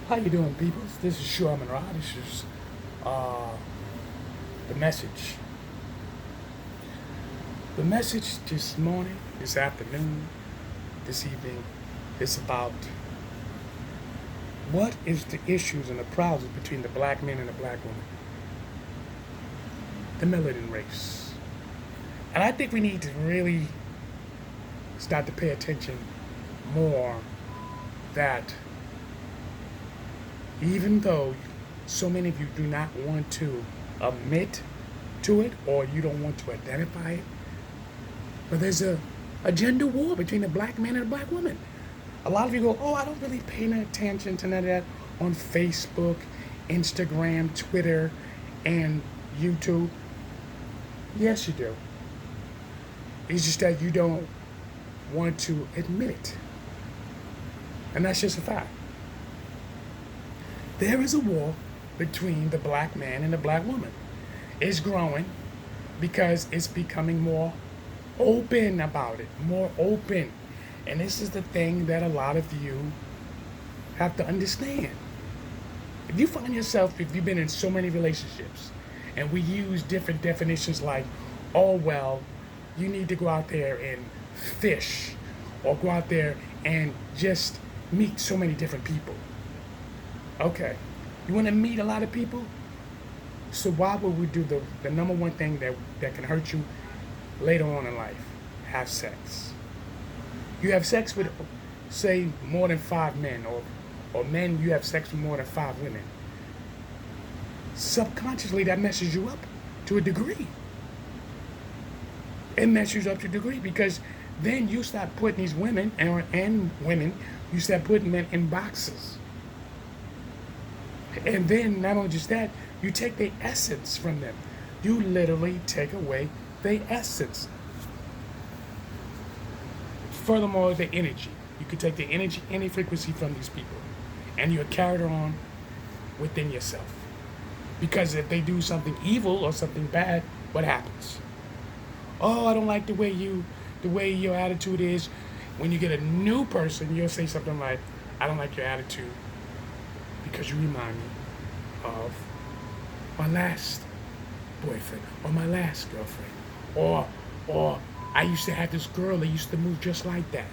How you doing, people? This is Amun. This is uh, the message. The message this morning, this afternoon, this evening is about what is the issues and the problems between the black man and the black woman, the melanin race. And I think we need to really start to pay attention more that even though so many of you do not want to admit to it or you don't want to identify it, but there's a gender war between a black man and a black woman. A lot of you go, oh, I don't really pay no attention to none of that on Facebook, Instagram, Twitter, and YouTube. Yes, you do. It's just that you don't want to admit it. And that's just a fact. There is a war between the black man and the black woman. It's growing because it's becoming more open about it, more open. And this is the thing that a lot of you have to understand. If you find yourself, if you've been in so many relationships, and we use different definitions like, oh, well, you need to go out there and fish, or go out there and just meet so many different people. Okay, you want to meet a lot of people? So why would we do the number one thing that can hurt you later on in life? Have sex. You have sex with, say, more than 5 men, or men, you have sex with more than 5 women. Subconsciously, that messes you up to a degree. It messes you up to a degree because then you start putting these women and women, you start putting them in boxes. And then not only just that, you take the essence from them. You literally take away the essence. Furthermore, the energy. You can take the energy, any frequency from these people, and you're carried on within yourself. Because if they do something evil or something bad, what happens? Oh, I don't like the way your attitude is. When you get a new person, you'll say something like, I don't like your attitude because you remind me of my last boyfriend or my last girlfriend. Or I used to have this girl that used to move just like that.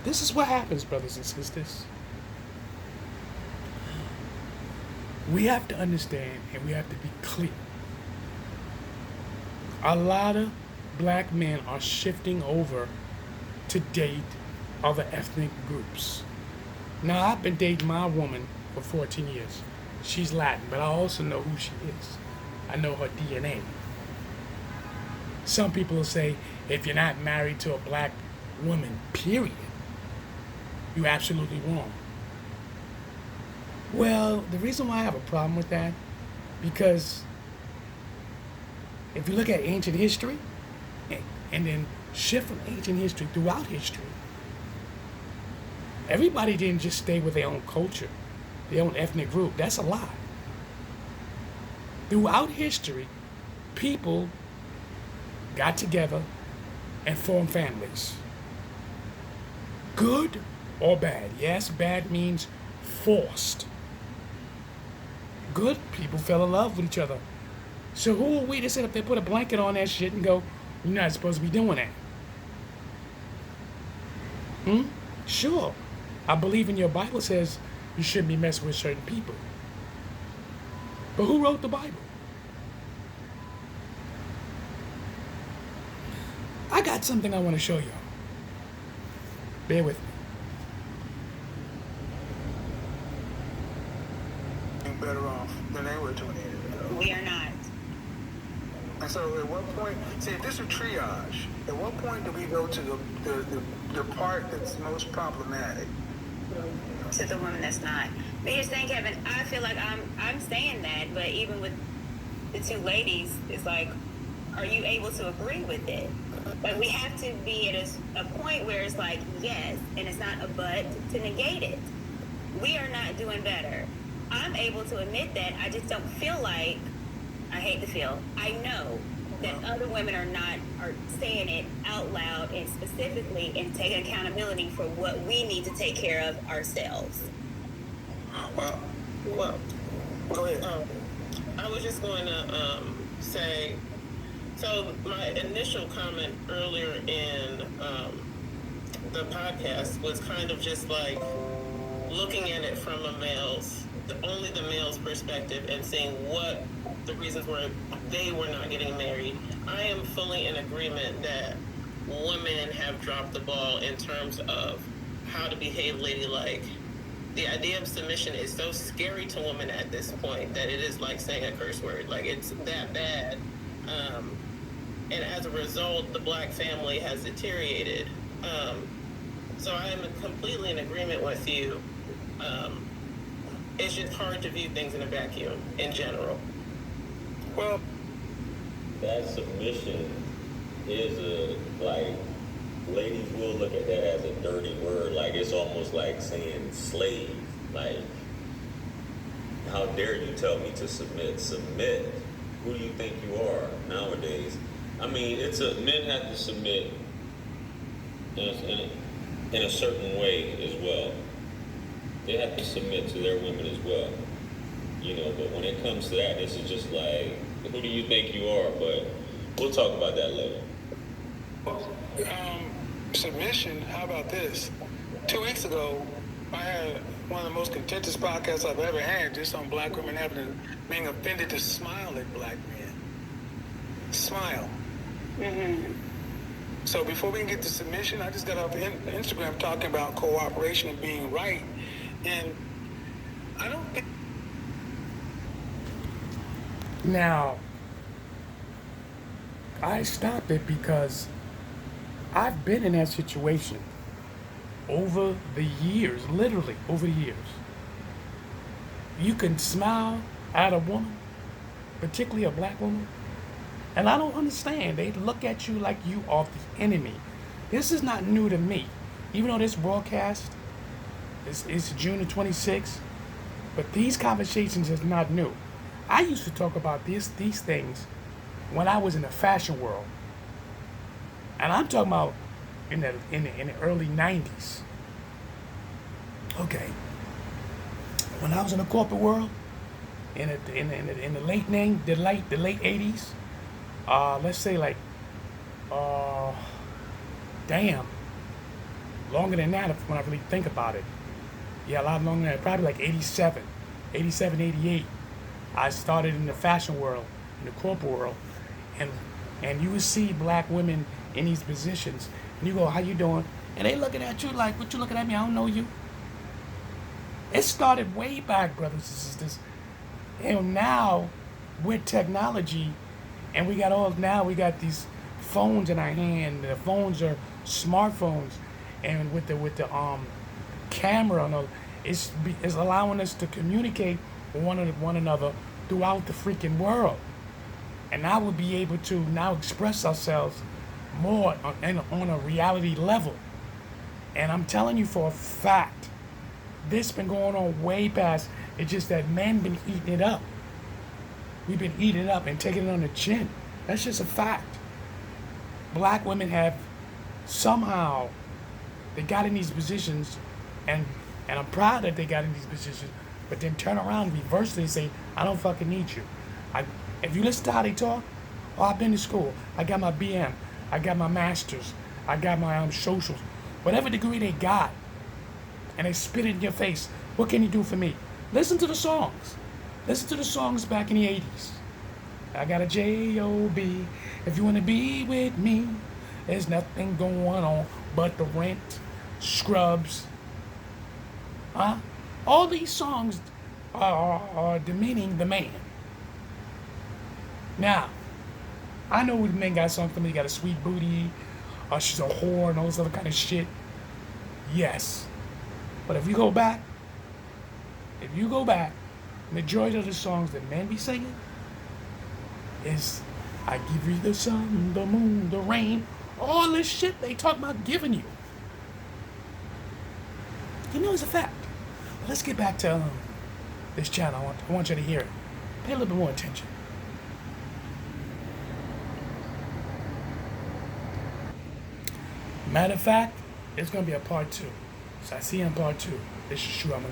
This is what happens, brothers and sisters. We have to understand and we have to be clear. A lot of black men are shifting over to date other ethnic groups. Now, I've been dating my woman for 14 years. She's Latin, but I also know who she is. I know her DNA. Some people will say, if you're not married to a black woman, period, you're absolutely wrong. Well, the reason why I have a problem with that, because if you look at ancient history, and then shift from ancient history throughout history, everybody didn't just stay with their own culture, their own ethnic group. That's a lie. Throughout history, people got together and formed families. Good or bad. Yes, bad means forced. Good people fell in love with each other. So who are we to sit up there, put a blanket on that shit and go, you're not supposed to be doing that? Sure. I believe in your Bible says you shouldn't be messing with certain people. But who wrote the Bible? I got something I want to show y'all. Bear with me. Better off than they were 20 years ago. We are not. And so at what point, see, if this is triage, at what point do we go to the part that's most problematic? To the woman that's not. But here's the thing, Kevin, I feel like I'm saying that, but even with the two ladies, it's like, are you able to agree with it? Like, we have to be at a point where it's like, yes, and it's not a but to negate it. We are not doing better. I'm able to admit that. I just don't feel like, I hate to feel, I know that other women are saying it out loud and specifically and taking accountability for what we need to take care of ourselves. Well, Well, go ahead. I was just going to say, so my initial comment earlier in the podcast was kind of just like looking at it from only the male's perspective and seeing what the reasons were they were not getting married. I am fully in agreement that women have dropped the ball in terms of how to behave ladylike. The idea of submission is so scary to women at this point that it is like saying a curse word. Like, it's that bad. And as a result, the black family has deteriorated. So I am completely in agreement with you. It's just hard to view things in a vacuum in general. Well, that submission is like, ladies will look at that as a dirty word. Like, it's almost like saying slave. Like, how dare you tell me to submit? Submit. Who do you think you are nowadays? I mean, men have to submit in a certain way as well. They have to submit to their women as well. But when it comes to that, this is just like, who do you think you are? But we'll talk about that later. Submission, how about this? 2 weeks ago, I had one of the most contentious podcasts I've ever had, just on black women being offended to smile at black men. Smile. Mm-hmm. So before we can get to submission, I just got off Instagram talking about cooperation and being right. And I don't think... Now, I stopped it because I've been in that situation over the years, literally over the years. You can smile at a woman, particularly a black woman, and I don't understand. They look at you like you are the enemy. This is not new to me. Even though this broadcast is June the 26th, but these conversations is not new. I used to talk about these things when I was in the fashion world. And I'm talking about in the early 90s. Okay. When I was in the corporate world, in the late 80s, let's say like, longer than that when I really think about it. Yeah, a lot longer than that, probably like 87, 88. I started in the fashion world, in the corporate world, and you would see black women in these positions, and you go, how you doing? And they looking at you like, what you looking at me? I don't know you. It started way back, brothers and sisters. And now, with technology, and we got these phones in our hand. The phones are smartphones, and with the camera and all, it's allowing us to communicate with one another throughout the freaking world. And now we'll be able to now express ourselves more on a reality level. And I'm telling you for a fact, this been going on way past. It's just that men been eating it up. We've been eating it up and taking it on the chin. That's just a fact. Black women have somehow, they got in these positions, and I'm proud that they got in these positions, but then turn around and reverse it and say, I don't fucking need you. If you listen to how they talk, I've been to school. I got my BM. I got my master's. I got my socials. Whatever degree they got, and they spit it in your face. What can you do for me? Listen to the songs. Listen to the songs back in the 80s. I got a J-O-B. If you want to be with me, there's nothing going on but the rent, Scrubs. All these songs are demeaning the man. Now, I know the men got something. They got a sweet booty, or she's a whore, and all this other kind of shit. Yes. But if you go back, majority of the songs that men be singing is, I give you the sun, the moon, the rain, all this shit they talk about giving you. You know it's a fact. But let's get back to this channel. I want you to hear it. Pay a little bit more attention. Matter of fact, it's going to be a part 2. So I see you in part 2. This is True Amun.